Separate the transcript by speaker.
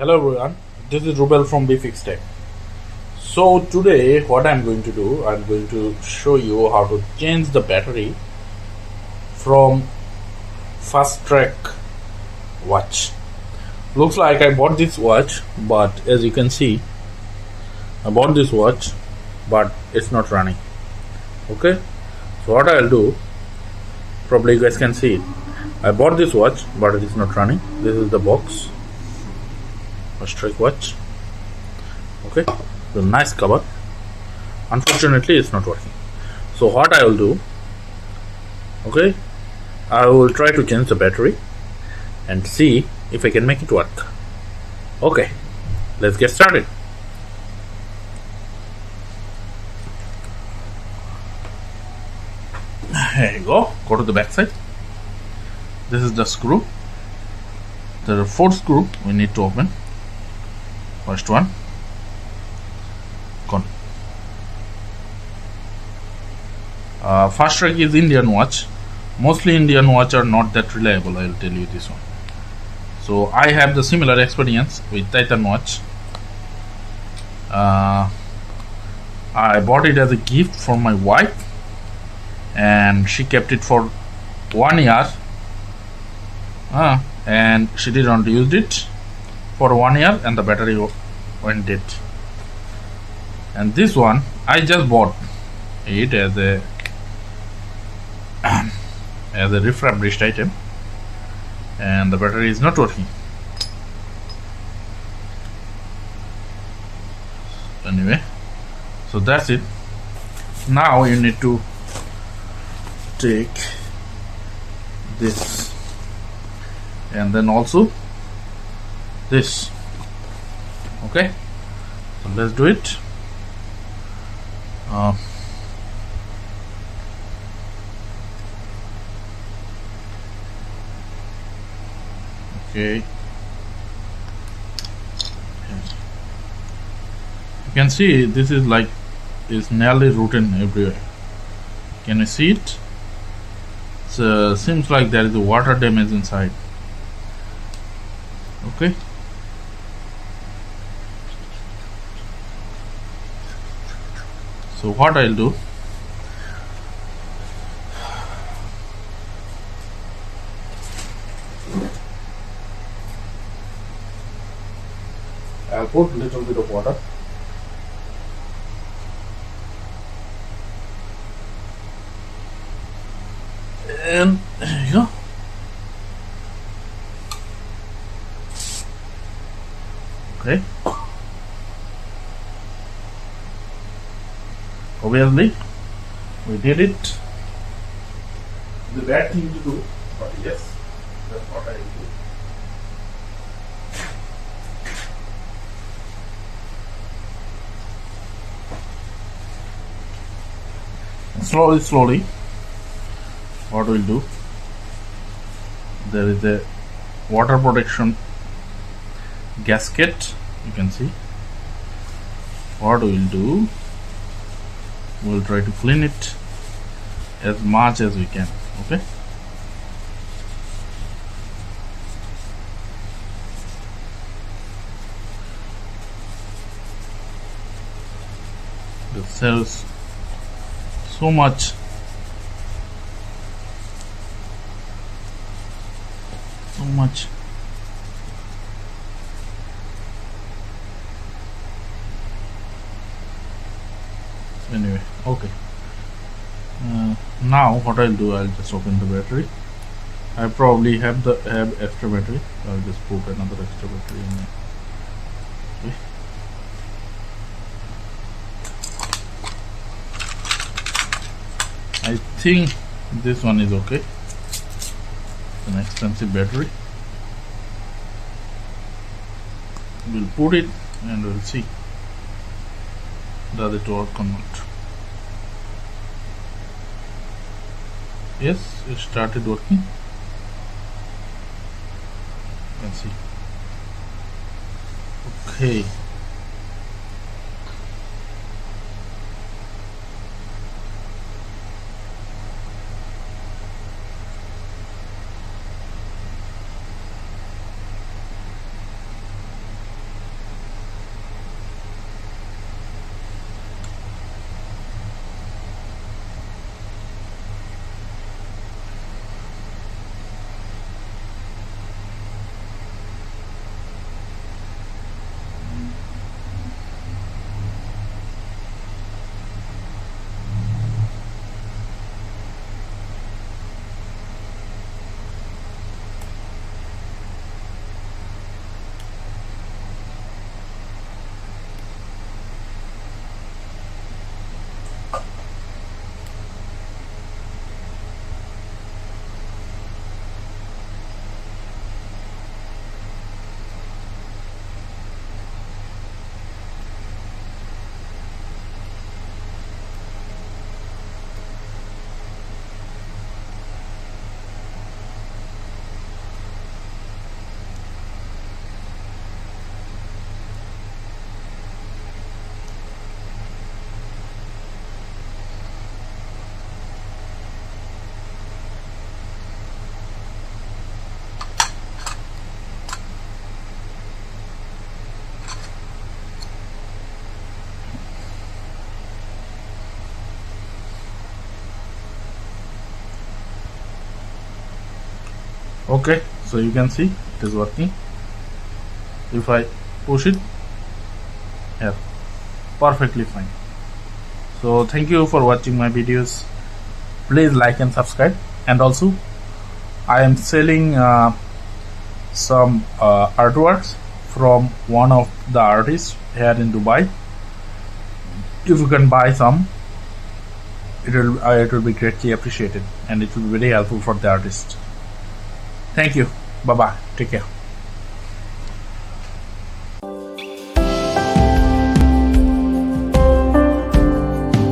Speaker 1: Hello everyone, this is Rubel from Fastrack. So today what I'm going to do, I'm going to show you how to change the battery from Fastrack watch. Looks like I bought this watch, but as you can see, I bought this watch, but it's not running. Okay, so what I'll do, probably you guys can see it. I bought this watch, but it is not running. This is the box. Fastrack watch. Okay, the nice cover. Unfortunately, it's not working. So what I will do, okay, I will try to change the battery and see if I can make it work. Okay, let's get started. Here you go. Go to the back side. This is the screw. There are 4 screws we need to open. First one. Gone. Fastrack is Indian watch. Mostly Indian watch are not that reliable. I will tell you this one. So I have the similar experience with Titan watch. I bought it as a gift for my wife, and she kept it for 1 year. And she didn't use it for 1 year, and the battery went dead. And this one I just bought it as a refurbished item, and the battery is not working. Anyway, so that's it. Now you need to take this and then also this. Okay, so let's do it. Okay, you can see this is like is nearly rotten everywhere. Can you see it? So seems like there is a water damage inside. Okay, so what I'll do, I'll put a little bit of water. And there you go. Okay. Obviously, we did it. The bad thing to do, but yes, that's what I do. Slowly, what we'll do, there is a water protection gasket, you can see. What we'll do, we'll try to clean it as much as we can. Okay, the cells so much anyway. Okay, now what I'll do, I'll just open the battery. I probably have extra battery. I'll just put another extra battery in there. Okay. I think this one is okay. It's an expensive battery. We'll put it and we'll see does it work or not. Yes, it started working. You can see. Okay. Okay, so you can see it is working. If I push it here, perfectly fine. So thank you for watching my videos. Please like and subscribe. And also I am selling some artworks from one of the artists here in Dubai. If you can buy some, it will be greatly appreciated, and it will be very helpful for the artist. Thank you. Bye bye. Take care.